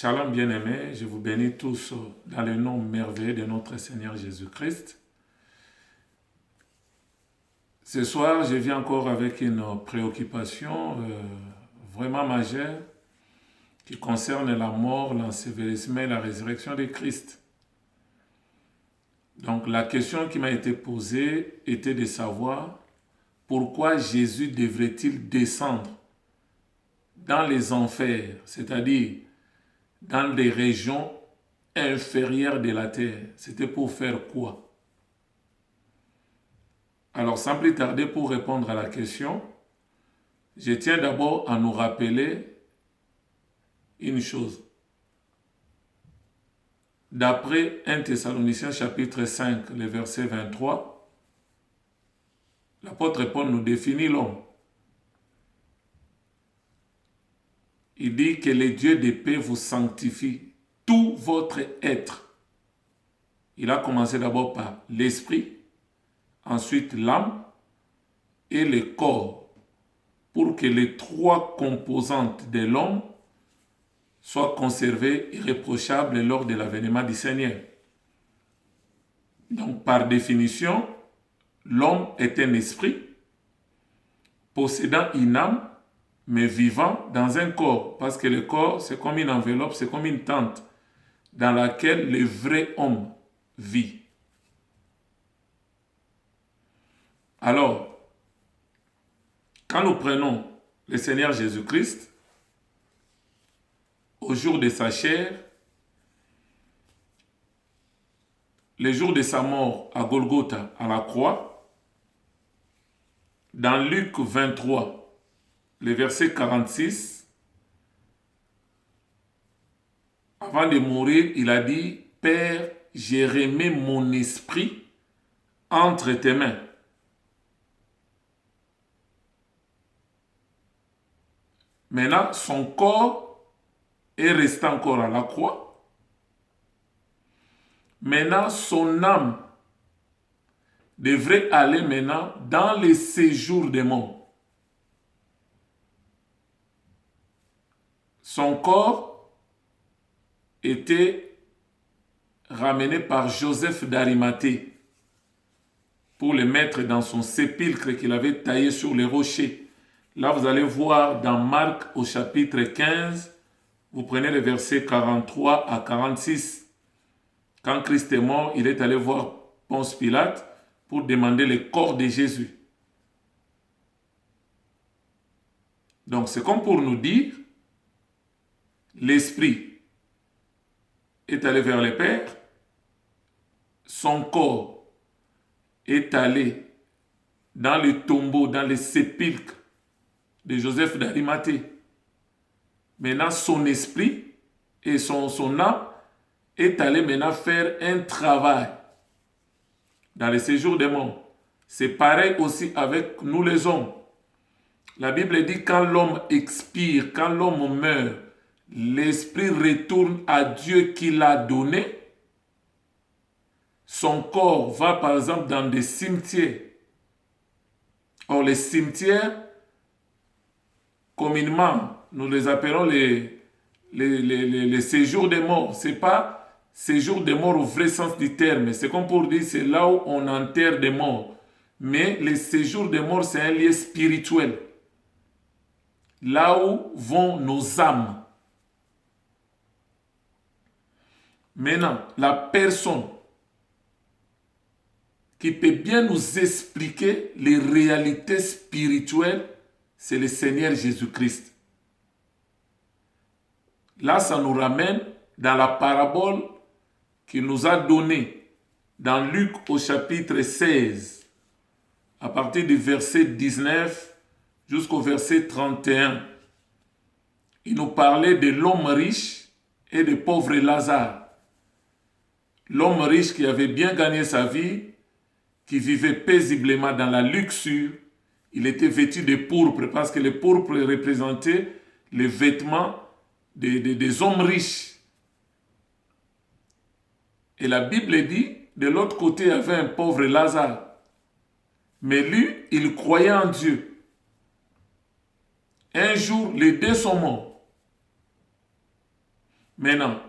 Shalom bien-aimés, je vous bénis tous dans le nom merveilleux de notre Seigneur Jésus-Christ. Ce soir, je viens encore avec une préoccupation vraiment majeure qui concerne la mort, l'ensevelissement et la résurrection de Christ. Donc la question qui m'a été posée était de savoir pourquoi Jésus devrait-il descendre dans les enfers, c'est-à-dire dans les régions inférieures de la terre. C'était pour faire quoi? Alors, sans plus tarder, pour répondre à la question, je tiens d'abord à nous rappeler une chose. D'après 1 Thessaloniciens chapitre 5, le verset 23, l'apôtre Paul nous définit l'homme. Il dit que le Dieu de paix vous sanctifie tout votre être. Il a commencé d'abord par l'esprit, ensuite l'âme et le corps, pour que les trois composantes de l'homme soient conservées irréprochables lors de l'avènement du Seigneur. Donc, par définition, l'homme est un esprit possédant une âme, mais vivant dans un corps, parce que le corps, c'est comme une enveloppe, c'est comme une tente dans laquelle le vrai homme vit. Alors, quand nous prenons le Seigneur Jésus-Christ, au jour de sa chair, le jour de sa mort à Golgotha, à la croix, dans Luc 23, le verset 46, avant de mourir, il a dit « Père, j'ai remis mon esprit entre tes mains. » Maintenant, son corps est resté encore à la croix. Maintenant, son âme devrait aller maintenant dans les séjours des morts. Son corps était ramené par Joseph d'Arimathée pour le mettre dans son sépulcre qu'il avait taillé sur les rochers. Là, vous allez voir dans Marc au chapitre 15, vous prenez les versets 43 à 46. Quand Christ est mort, il est allé voir Ponce Pilate pour demander le corps de Jésus. Donc, c'est comme pour nous dire, l'esprit est allé vers le Père, son corps est allé dans le tombeau, dans le sépulcre de Joseph d'Arimathée. Maintenant, son esprit et son âme est allé maintenant faire un travail dans les séjours des morts. C'est pareil aussi avec nous les hommes. La Bible dit quand l'homme expire, quand l'homme meurt, l'esprit retourne à Dieu qui l'a donné. Son corps va par exemple dans des cimetières. Or, les cimetières, communément, nous les appelons les séjours des morts. Ce n'est pas séjour des morts au vrai sens du terme. C'est comme pour dire, c'est là où on enterre des morts. Mais les séjours des morts, c'est un lieu spirituel. Là où vont nos âmes. Maintenant, la personne qui peut bien nous expliquer les réalités spirituelles, c'est le Seigneur Jésus-Christ. Là, ça nous ramène dans la parabole qu'il nous a donnée dans Luc au chapitre 16, à partir du verset 19 jusqu'au verset 31. Il nous parlait de l'homme riche et du pauvre Lazare. L'homme riche qui avait bien gagné sa vie, qui vivait paisiblement dans la luxure, il était vêtu de pourpre parce que le pourpre représentait les vêtements des hommes riches. Et la Bible dit, de l'autre côté, il y avait un pauvre Lazare. Mais lui, il croyait en Dieu. Un jour, les deux sont morts. Maintenant,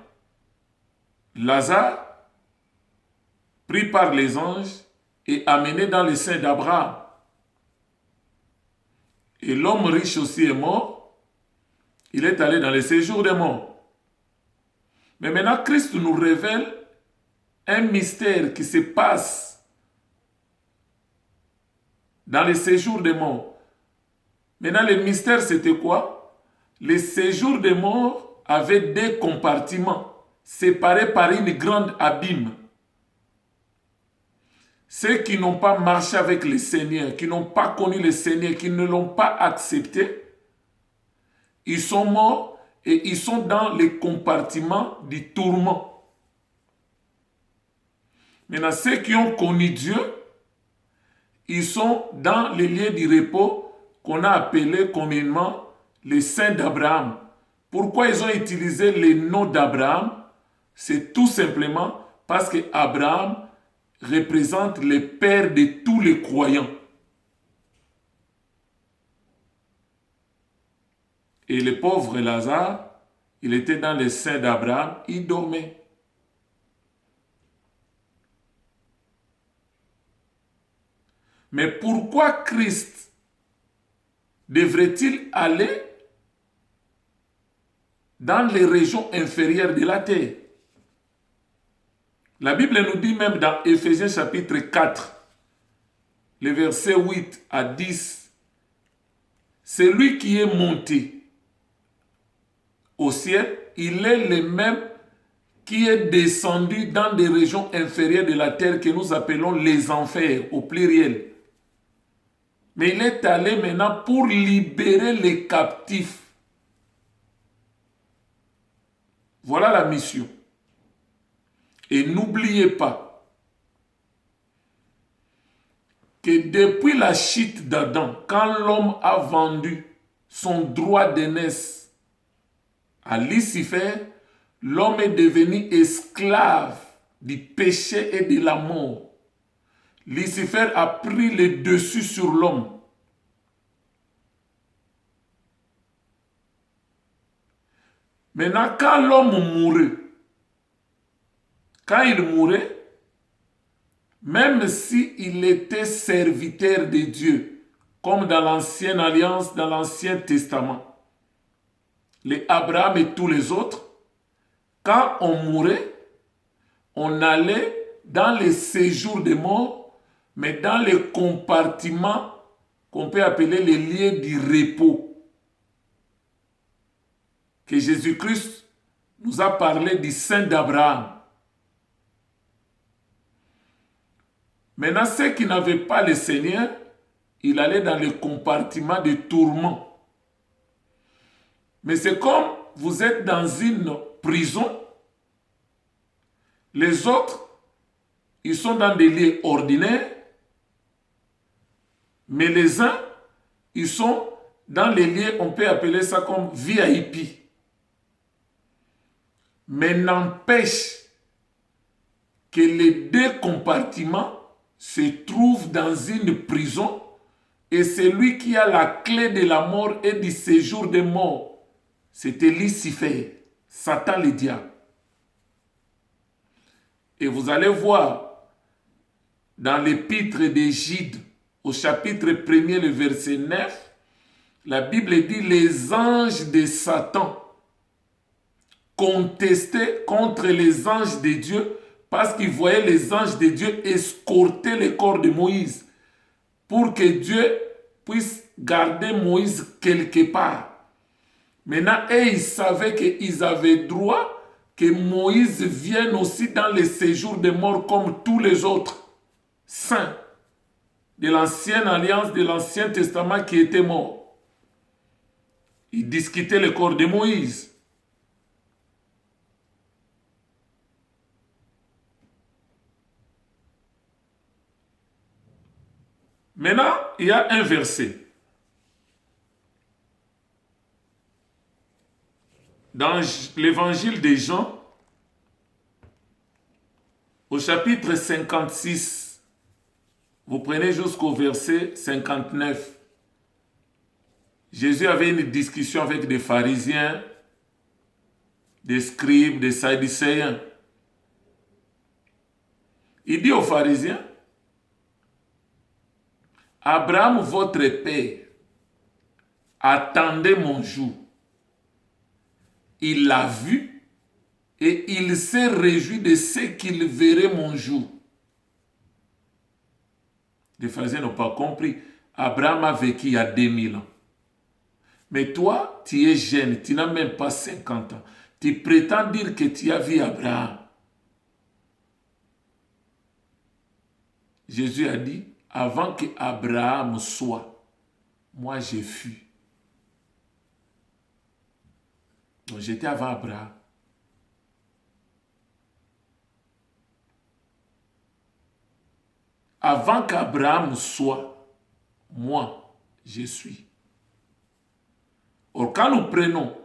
Lazare, pris par les anges et amené dans le sein d'Abraham. Et l'homme riche aussi est mort. Il est allé dans le séjour des morts. Mais maintenant, Christ nous révèle un mystère qui se passe dans le séjour des morts. Maintenant, le mystère, c'était quoi? Le séjour des morts avait deux compartiments, séparés par une grande abîme. Ceux qui n'ont pas marché avec le Seigneur, qui n'ont pas connu le Seigneur, qui ne l'ont pas accepté, ils sont morts et ils sont dans les compartiments du tourment. Maintenant, ceux qui ont connu Dieu, ils sont dans les lieux du repos qu'on a appelé communément les saints d'Abraham. Pourquoi ils ont utilisé le nom d'Abraham? C'est tout simplement parce que Abraham représente le père de tous les croyants. Et le pauvre Lazare, il était dans le sein d'Abraham, il dormait. Mais pourquoi Christ devrait-il aller dans les régions inférieures de la terre? La Bible nous dit même dans Éphésiens chapitre 4, les versets 8 à 10, c'est lui qui est monté au ciel, il est le même qui est descendu dans des régions inférieures de la terre que nous appelons les enfers au pluriel. Mais il est allé maintenant pour libérer les captifs. Voilà la mission. Et n'oubliez pas que depuis la chute d'Adam, quand l'homme a vendu son droit d'aînesse à Lucifer, l'homme est devenu esclave du péché et de la mort. Lucifer a pris le dessus sur l'homme. Maintenant, quand l'homme mourait, quand il mourait, même s'il était serviteur de Dieu, comme dans l'Ancienne Alliance, dans l'Ancien Testament, les Abraham et tous les autres, quand on mourait, on allait dans les séjours des morts, mais dans les compartiments qu'on peut appeler les lieux du repos. Que Jésus-Christ nous a parlé du sein d'Abraham. Maintenant, ceux qui n'avaient pas le Seigneur, il allait dans le compartiment de tourment. Mais c'est comme vous êtes dans une prison, les autres, ils sont dans des lieux ordinaires, mais les uns, ils sont dans les lieux, on peut appeler ça comme VIP. Mais n'empêche que les deux compartiments se trouvent dans une prison et celui qui a la clé de la mort et du séjour des morts, c'était Lucifer, Satan le diable. Et vous allez voir dans l'épître de Jude, au chapitre 1er, le verset 9, la Bible dit les anges de Satan contestaient contre les anges de Dieu parce qu'ils voyaient les anges de Dieu escorter le corps de Moïse pour que Dieu puisse garder Moïse quelque part. Maintenant, ils savaient qu'ils avaient droit que Moïse vienne aussi dans les séjours des morts comme tous les autres saints de l'ancienne alliance, de l'ancien testament qui étaient morts. Ils discutaient le corps de Moïse. Maintenant, il y a un verset dans l'évangile de Jean, au chapitre 56, vous prenez jusqu'au verset 59. Jésus avait une discussion avec des pharisiens des scribes, des sadducéens. Il dit aux pharisiens, Abraham, votre père, attendait mon jour. Il l'a vu et il s'est réjoui de ce qu'il verrait mon jour. Les pharisiens n'ont pas compris. Abraham a vécu il y a 2000 ans. Mais toi, tu es jeune, tu n'as même pas 50 ans. Tu prétends dire que tu as vu Abraham. Jésus a dit, avant que Abraham soit, moi j'ai fui. Donc j'étais avant Abraham. Avant qu'Abraham soit, moi je suis. Or, quand nous prenons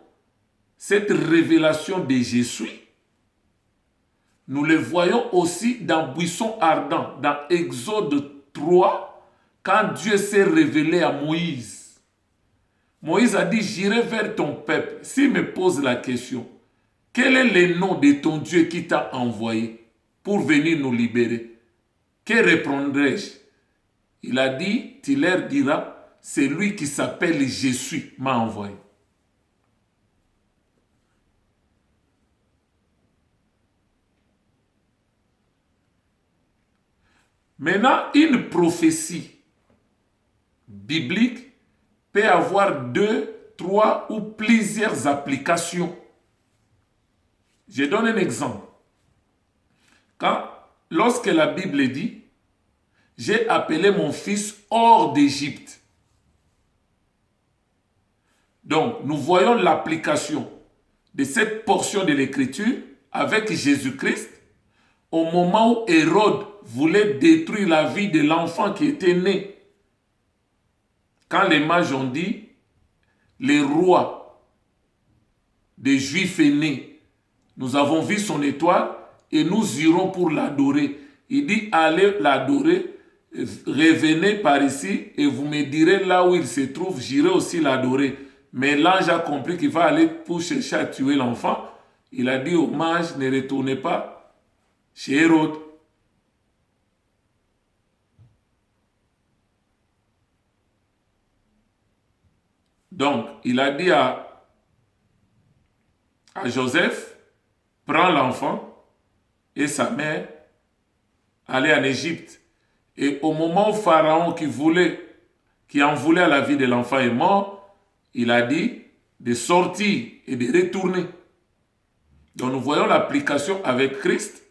cette révélation de je suis, nous le voyons aussi dans Buisson Ardent, dans Exode 3, quand Dieu s'est révélé à Moïse. Moïse a dit, j'irai vers ton peuple. S'il me pose la question, quel est le nom de ton Dieu qui t'a envoyé pour venir nous libérer? Que répondrai-je? Il a dit, tu leur diras, c'est lui qui s'appelle Je suis m'a envoyé. Maintenant, une prophétie biblique peut avoir 2, 3 ou plusieurs applications. Je donne un exemple. Lorsque la Bible dit, j'ai appelé mon fils hors d'Égypte. Donc, nous voyons l'application de cette portion de l'Écriture avec Jésus-Christ au moment où Hérode voulait détruire la vie de l'enfant qui était né. Quand les mages ont dit, le roi des Juifs est né, nous avons vu son étoile et nous irons pour l'adorer. Il dit, allez l'adorer, revenez par ici et vous me direz là où il se trouve, j'irai aussi l'adorer. Mais l'ange a compris qu'il va aller pour chercher à tuer l'enfant. Il a dit aux mages, ne retournez pas chez Hérode. Donc, il a dit à Joseph, prends l'enfant et sa mère, allez en Égypte. Et au moment où Pharaon qui en voulait à la vie de l'enfant est mort, il a dit de sortir et de retourner. Donc nous voyons l'application avec Christ.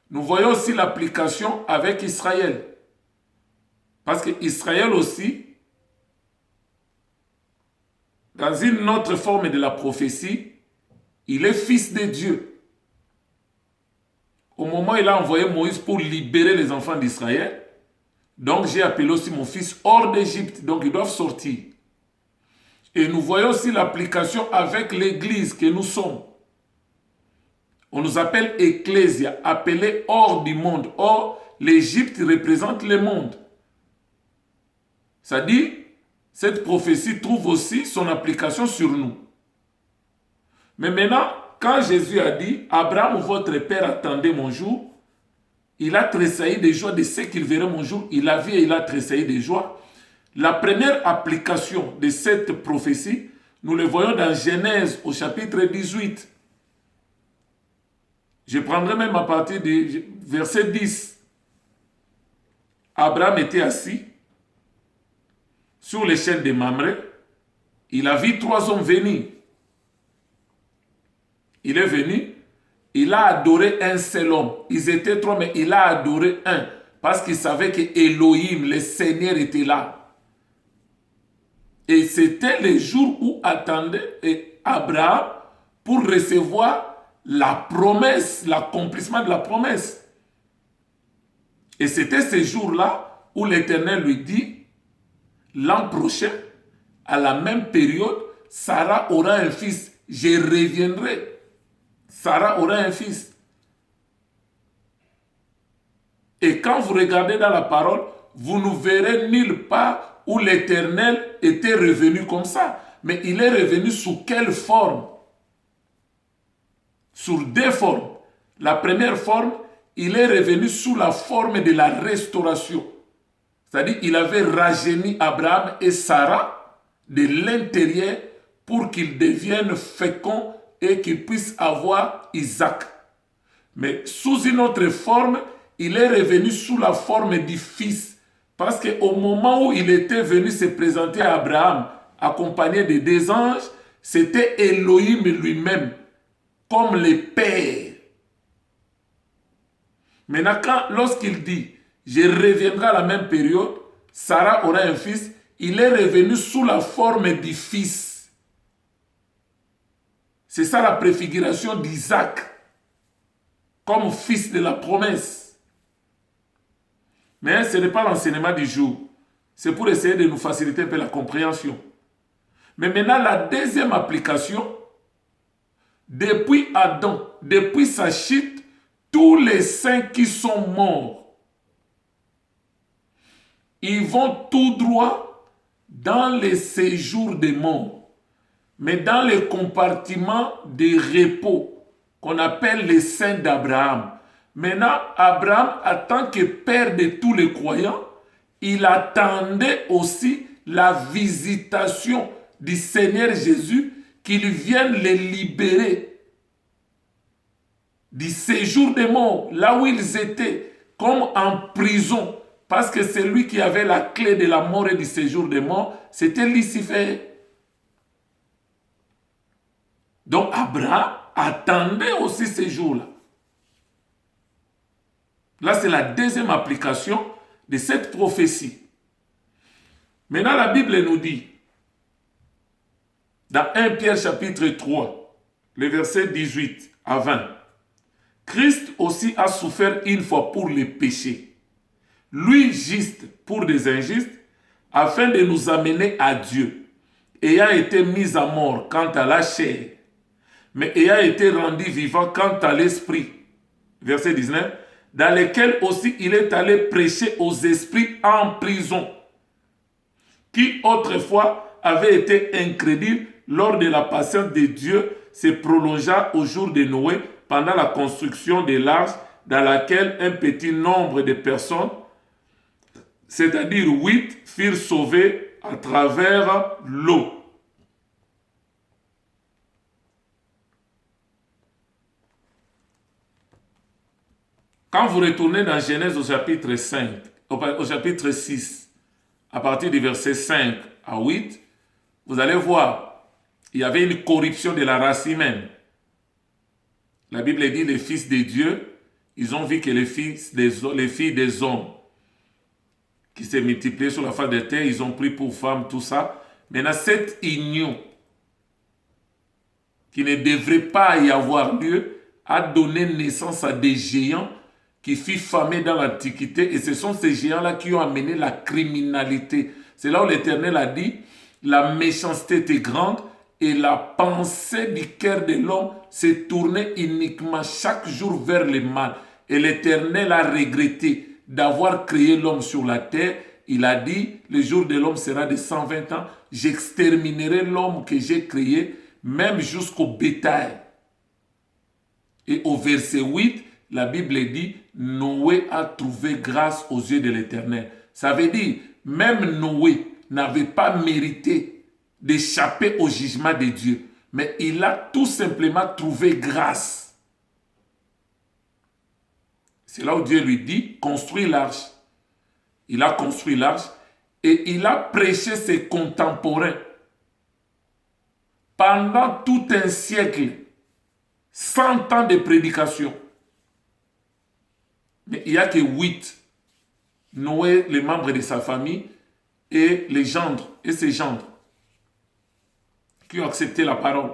Nous voyons aussi l'application avec Israël. Parce qu'Israël aussi, dans une autre forme de la prophétie, il est fils de Dieu. Au moment où il a envoyé Moïse pour libérer les enfants d'Israël, donc j'ai appelé aussi mon fils hors d'Égypte, donc ils doivent sortir. Et nous voyons aussi l'application avec l'église que nous sommes. On nous appelle Ecclésia, appelé hors du monde. Or, l'Égypte représente le monde. Ça dit, cette prophétie trouve aussi son application sur nous. Mais maintenant, quand Jésus a dit, Abraham, votre père, attendait mon jour, il a tressailli de joie de ce qu'il verrait mon jour. Il a vu et il a tressailli de joie. La première application de cette prophétie, nous le voyons dans Genèse au chapitre 18. Je prendrai même à partir du verset 10. Abraham était assis sur l'échelle de Mamré. Il a vu 3 hommes venir. Il est venu, il a adoré un seul homme. Ils étaient 3, mais il a adoré un. Parce qu'il savait que Elohim, le Seigneur, était là. Et c'était le jour où attendait Abraham pour recevoir la promesse, l'accomplissement de la promesse. Et c'était ce jour-là où l'Éternel lui dit, l'an prochain, à la même période, Sarah aura un fils. Je reviendrai. Sarah aura un fils. Et quand vous regardez dans la parole, vous ne verrez nulle part où l'Éternel était revenu comme ça. Mais il est revenu sous quelle forme? sur deux formes. La première forme, il est revenu sous la forme de la restauration. C'est-à-dire qu'il avait rajeuni Abraham et Sarah de l'intérieur pour qu'ils deviennent féconds et qu'ils puissent avoir Isaac. Mais sous une autre forme, il est revenu sous la forme du fils. Parce qu'au moment où il était venu se présenter à Abraham, accompagné de deux anges, c'était Elohim lui-même, comme le Père. Maintenant, lorsqu'il dit, je reviendrai à la même période, Sarah aura un fils, il est revenu sous la forme du fils. C'est ça la préfiguration d'Isaac, comme fils de la promesse. Mais ce n'est pas l'enseignement du jour. C'est pour essayer de nous faciliter un peu la compréhension. Mais maintenant, la deuxième application, depuis Adam, depuis sa chute, tous les saints qui sont morts, ils vont tout droit dans les séjours des morts, mais dans les compartiments de repos qu'on appelle les saints d'Abraham. Maintenant, Abraham, en tant que père de tous les croyants, il attendait aussi la visitation du Seigneur Jésus, qu'il vienne les libérer du séjour des morts, là où ils étaient, comme en prison, parce que c'est lui qui avait la clé de la mort et du séjour des morts, c'était Lucifer. Donc Abraham attendait aussi ces jours-là. Là, c'est la deuxième application de cette prophétie. Maintenant, la Bible nous dit, dans 1 Pierre chapitre 3, le verset 18 à 20, Christ aussi a souffert une fois pour les péchés, lui juste pour des injustes, afin de nous amener à Dieu, ayant été mis à mort quant à la chair, mais ayant été rendu vivant quant à l'esprit. Verset 19, dans lequel aussi il est allé prêcher aux esprits en prison, qui autrefois avaient été incrédules lors de la patience de Dieu, se prolongea au jour de Noé pendant la construction de l'arche dans laquelle un petit nombre de personnes, c'est-à-dire 8, furent sauvées à travers l'eau. Quand vous retournez dans Genèse au chapitre 5, au chapitre 6, à partir du verset 5 à 8, vous allez voir, il y avait une corruption de la race humaine. La Bible dit les fils de Dieu, ils ont vu que les filles des hommes qui s'est multiplié sur la face de la terre, ils ont pris pour femmes tout ça. Maintenant, cette union qui ne devrait pas y avoir lieu a donné naissance à des géants qui furent famés dans l'Antiquité, et ce sont ces géants-là qui ont amené la criminalité. C'est là où l'Éternel a dit, la méchanceté était grande et la pensée du cœur de l'homme s'est tournée uniquement chaque jour vers le mal. Et l'Éternel a regretté d'avoir créé l'homme sur la terre. Il a dit, le jour de l'homme sera de 120 ans, j'exterminerai l'homme que j'ai créé, même jusqu'au bétail. Et au verset 8, la Bible dit, Noé a trouvé grâce aux yeux de l'Éternel. Ça veut dire, même Noé n'avait pas mérité d'échapper au jugement de Dieu. Mais il a tout simplement trouvé grâce. C'est là où Dieu lui dit, construis l'arche. Il a construit l'arche et il a prêché ses contemporains. Pendant tout un siècle, 100 ans de prédication. Mais il n'y a que 8. Noé, les membres de sa famille, et les gendres, et ses gendres, qui ont accepté la parole,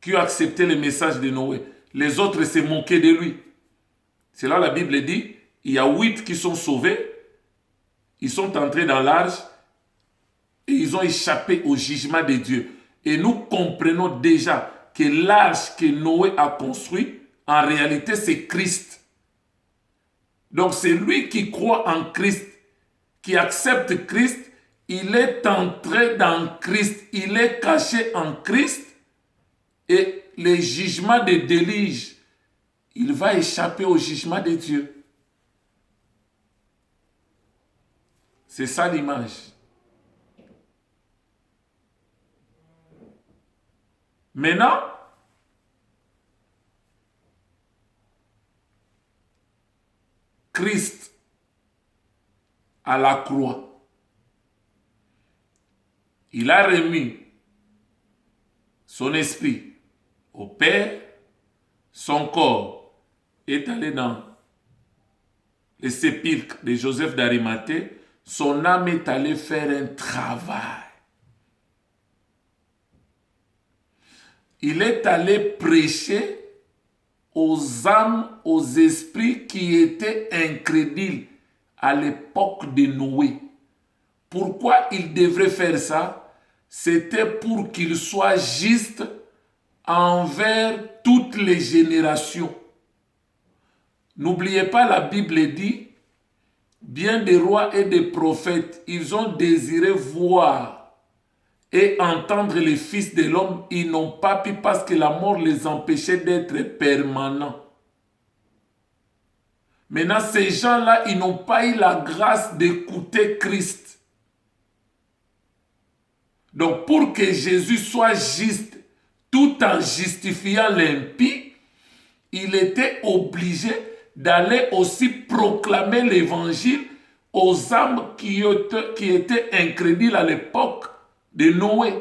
qui ont accepté le message de Noé. Les autres se moquaient de lui. C'est là la Bible dit, il y a 8 qui sont sauvés, ils sont entrés dans l'arche, et ils ont échappé au jugement de Dieu. Et nous comprenons déjà que l'arche que Noé a construit, en réalité, c'est Christ. Donc, c'est lui qui croit en Christ, qui accepte Christ, il est entré dans Christ, il est caché en Christ, et les jugements de déluge, il va échapper au jugement de Dieu. C'est ça l'image. Maintenant, Christ à la croix, il a remis son esprit au Père, son corps est allé dans le sépulcre de Joseph d'Arimathée, son âme est allée faire un travail. Il est allé prêcher aux âmes, aux esprits qui étaient incrédules à l'époque de Noé. Pourquoi il devrait faire ça? C'était pour qu'il soit juste envers toutes les générations. N'oubliez pas, la Bible dit, bien des rois et des prophètes, ils ont désiré voir et entendre les fils de l'homme, ils n'ont pas pu parce que la mort les empêchait d'être permanents. Maintenant, ces gens-là, ils n'ont pas eu la grâce d'écouter Christ. Donc, pour que Jésus soit juste, tout en justifiant l'impie, il était obligé d'aller aussi proclamer l'évangile aux âmes qui étaient incrédules à l'époque de Noé.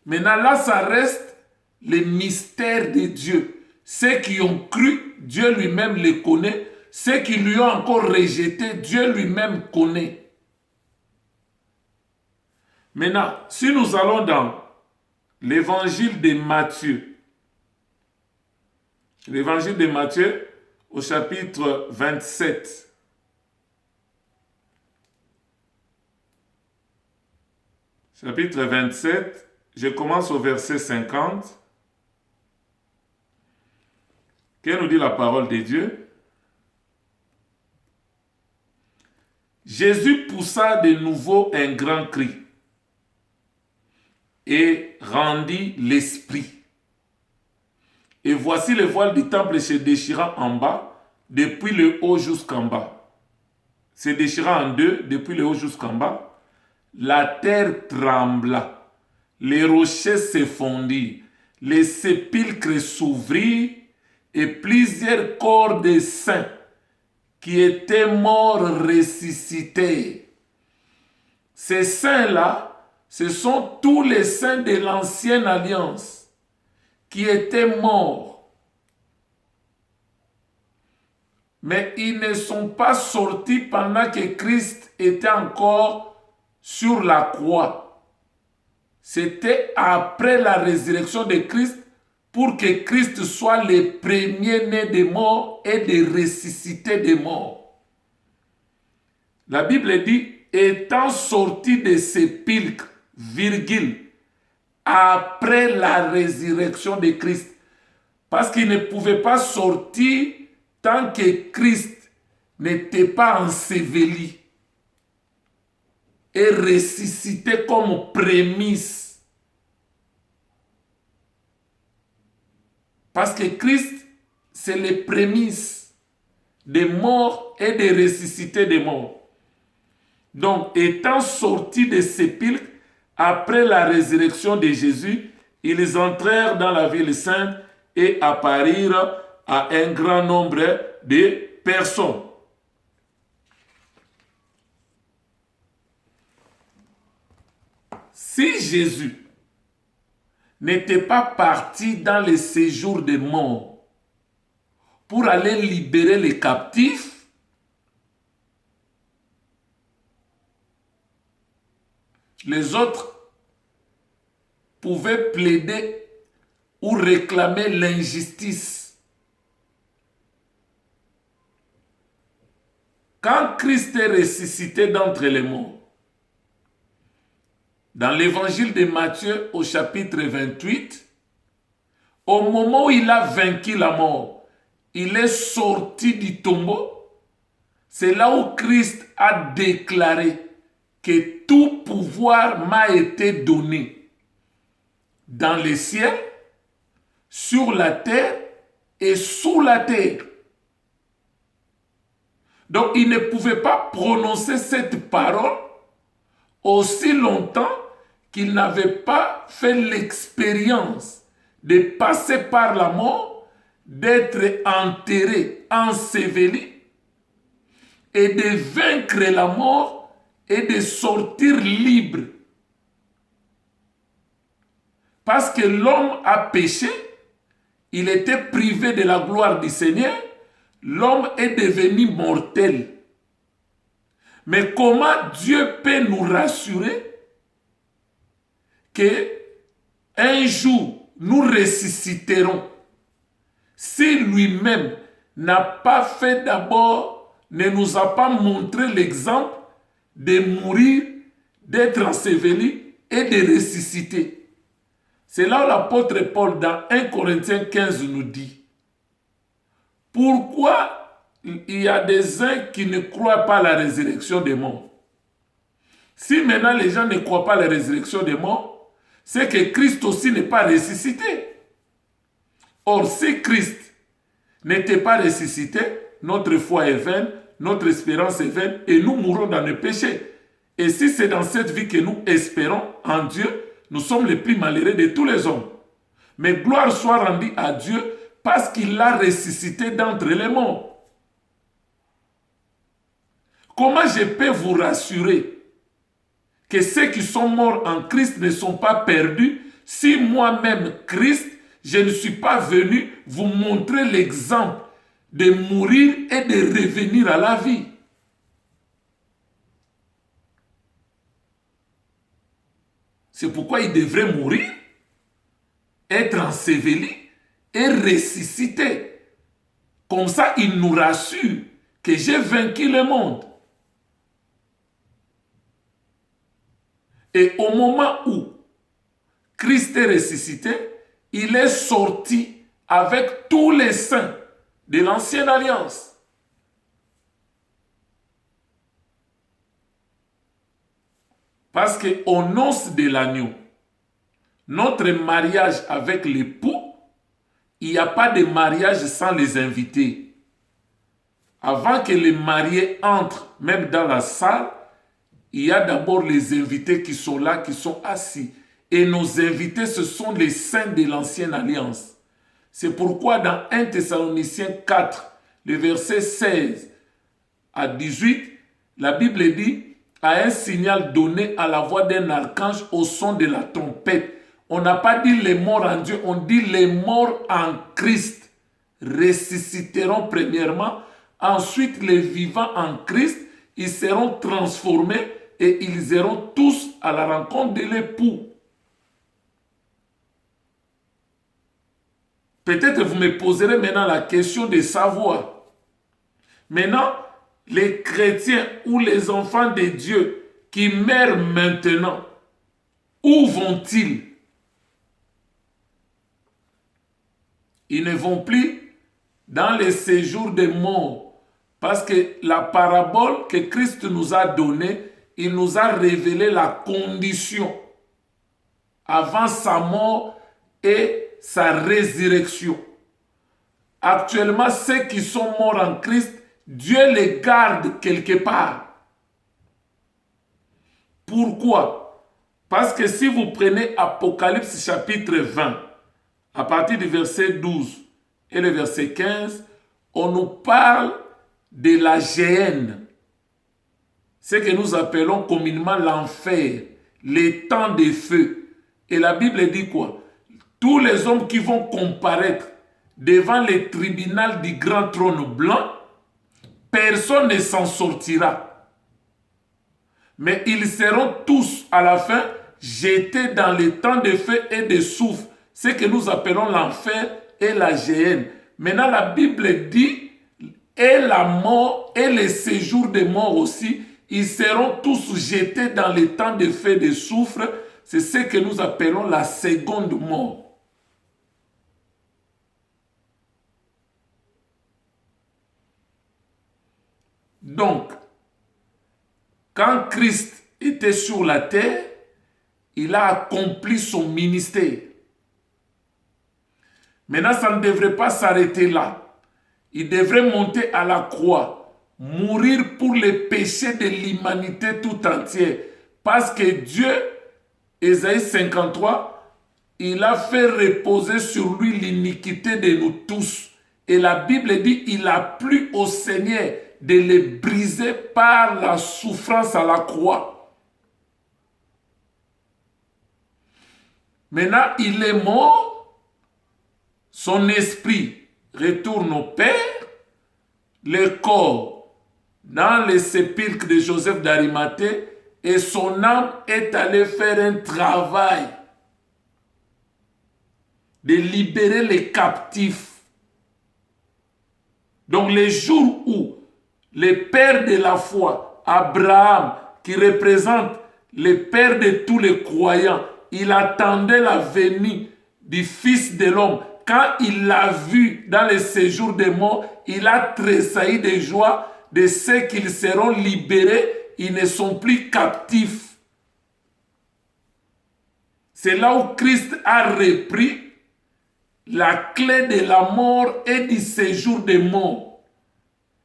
Maintenant, là, ça reste le mystère de Dieu. Ceux qui ont cru, Dieu lui-même les connaît. Ceux qui lui ont encore rejeté, Dieu lui-même connaît. Maintenant, si nous allons dans l'évangile de Matthieu, l'évangile de Matthieu au chapitre 27, chapitre 27, je commence au verset 50. Que nous dit la parole de Dieu? Jésus poussa de nouveau un grand cri et rendit l'esprit. Et voici le voile du temple se déchirant en bas, depuis le haut jusqu'en bas. Se déchirant en deux, depuis le haut jusqu'en bas. La terre trembla, les rochers se fondirent, les sépulcres s'ouvrirent, et plusieurs corps de saints qui étaient morts ressuscités. Ces saints-là, ce sont tous les saints de l'ancienne alliance qui étaient morts. Mais ils ne sont pas sortis pendant que Christ était encore sur la croix. C'était après la résurrection de Christ pour que Christ soit le premier-né des morts et des ressuscités des morts. La Bible dit, étant sorti des sépulcres, après la résurrection de Christ. Parce qu'il ne pouvait pas sortir tant que Christ n'était pas enseveli et ressuscité comme prémisse. Parce que Christ, c'est les prémices des morts et des ressuscités des morts. Donc, étant sortis des sépulcres, après la résurrection de Jésus, ils entrèrent dans la ville sainte et apparurent à un grand nombre de personnes. Si Jésus n'était pas parti dans les séjours des morts pour aller libérer les captifs, les autres pouvaient plaider ou réclamer l'injustice. Quand Christ est ressuscité d'entre les morts, dans l'évangile de Matthieu au chapitre 28, au moment où il a vaincu la mort, il est sorti du tombeau. C'est là où Christ a déclaré que tout pouvoir m'a été donné dans les cieux, sur la terre et sous la terre. Donc il ne pouvait pas prononcer cette parole aussi longtemps qu'il n'avait pas fait l'expérience de passer par la mort, d'être enterré, enseveli et de vaincre la mort et de sortir libre. Parce que l'homme a péché, il était privé de la gloire du Seigneur, l'homme est devenu mortel. Mais comment Dieu peut nous rassurer que un jour nous ressusciterons si lui-même n'a pas fait d'abord, ne nous a pas montré l'exemple de mourir, d'être enseveli et de ressusciter. C'est là où l'apôtre Paul dans 1 Corinthiens 15 nous dit: pourquoi il y a des uns qui ne croient pas à la résurrection des morts? Si maintenant les gens ne croient pas à la résurrection des morts, c'est que Christ aussi n'est pas ressuscité. Or, si Christ n'était pas ressuscité, notre foi est vaine, notre espérance est vaine et nous mourrons dans le péché. Et si c'est dans cette vie que nous espérons en Dieu, nous sommes les plus malheureux de tous les hommes. Mais gloire soit rendue à Dieu parce qu'il l'a ressuscité d'entre les morts. Comment je peux vous rassurer que ceux qui sont morts en Christ ne sont pas perdus si moi-même, Christ, je ne suis pas venu vous montrer l'exemple de mourir et de revenir à la vie? C'est pourquoi il devrait mourir, être enseveli et ressusciter. Comme ça, il nous rassure que j'ai vaincu le monde. Et au moment où Christ est ressuscité, il est sorti avec tous les saints de l'ancienne alliance. Parce qu'aux noces de l'agneau, notre mariage avec l'époux, il n'y a pas de mariage sans les invités. Avant que les mariés entrent même dans la salle, il y a d'abord les invités qui sont là, qui sont assis. Et nos invités, ce sont les saints de l'ancienne alliance. C'est pourquoi dans 1 Thessaloniciens 4, le verset 16 à 18, la Bible dit: à un signal donné à la voix d'un archange au son de la trompette. On n'a pas dit les morts en Dieu, on dit les morts en Christ ressusciteront premièrement. Ensuite, les vivants en Christ, ils seront transformés et ils iront tous à la rencontre de l'époux. Peut-être vous me poserez maintenant la question de savoir. Maintenant, les chrétiens ou les enfants de Dieu qui meurent maintenant, où vont-ils? Ils ne vont plus dans les séjours des morts. Parce que la parabole que Christ nous a donnée, il nous a révélé la condition avant sa mort et sa résurrection. Actuellement, ceux qui sont morts en Christ, Dieu les garde quelque part. Pourquoi? Parce que si vous prenez Apocalypse chapitre 20, à partir du verset 12 et le verset 15, on nous parle de la géhenne, ce que nous appelons communément l'enfer, les temps de feu. Et la Bible dit quoi? Tous les hommes qui vont comparaître devant le tribunal du grand trône blanc, personne ne s'en sortira. Mais ils seront tous à la fin jetés dans les temps de feu et de soufre, ce que nous appelons l'enfer et la géhenne. Maintenant, la Bible dit, et la mort et les séjours des morts aussi, ils seront tous jetés dans les temps de feu et de soufre. C'est ce que nous appelons la seconde mort. Donc, quand Christ était sur la terre, il a accompli son ministère. Maintenant, ça ne devrait pas s'arrêter là. Il devrait monter à la croix, mourir pour les péchés de l'humanité tout entière. Parce que Dieu, Ésaïe 53, il a fait reposer sur lui l'iniquité de nous tous. Et la Bible dit, il a plu au Seigneur de les briser par la souffrance à la croix. Maintenant, il est mort, son esprit retourne au Père, le corps dans les sépulcres de Joseph d'Arimathée, et son âme est allée faire un travail de libérer les captifs. Donc les jours où le père de la foi, Abraham, qui représente le père de tous les croyants, il attendait la venue du Fils de l'homme. Quand il l'a vu dans le séjour des morts, il a tressailli de joie de ceux qu'ils seront libérés, ils ne sont plus captifs. C'est là où Christ a repris la clé de la mort et du séjour des morts.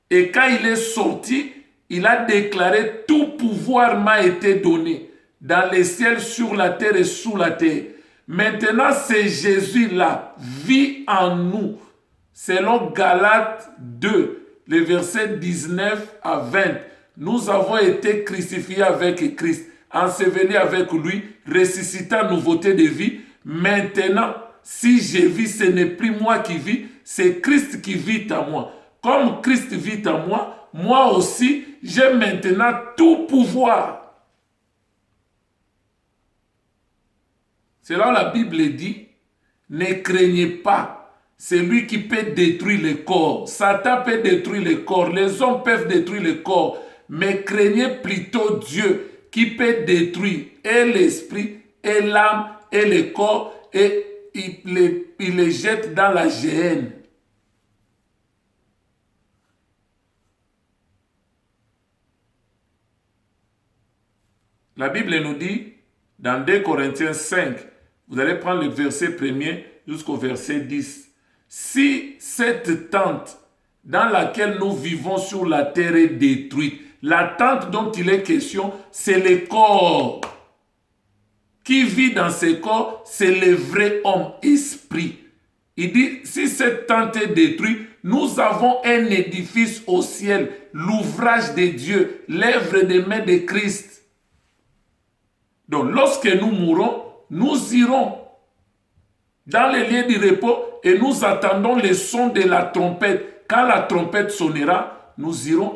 Et quand il est sorti, il a déclaré « Tout pouvoir m'a été donné dans les ciels, sur la terre et sous la terre. » Maintenant, c'est Jésus-là, vit en nous. Selon Galates 2, les versets 19 à 20. Nous avons été crucifiés avec Christ, ensevelis avec lui, ressuscités à nouveauté de vie. Maintenant, si je vis, ce n'est plus moi qui vis, c'est Christ qui vit en moi. Comme Christ vit en moi, moi aussi, j'ai maintenant tout pouvoir. C'est là où la Bible dit, ne craignez pas, c'est lui qui peut détruire le corps. Satan peut détruire le corps, les hommes peuvent détruire le corps, mais craignez plutôt Dieu qui peut détruire et l'esprit, et l'âme, et le corps, et il les jette dans la géhenne. La Bible nous dit, dans 2 Corinthiens 5, vous allez prendre le verset 1er jusqu'au verset 10. Si cette tente dans laquelle nous vivons sur la terre est détruite, la tente dont il est question, c'est le corps. Qui vit dans ce corps, c'est le vrai homme, esprit. Il dit, si cette tente est détruite, nous avons un édifice au ciel, l'ouvrage de Dieu, l'œuvre des mains de Christ. Donc, lorsque nous mourrons, nous irons dans les lieux du repos et nous attendons le son de la trompette. Quand la trompette sonnera, nous irons à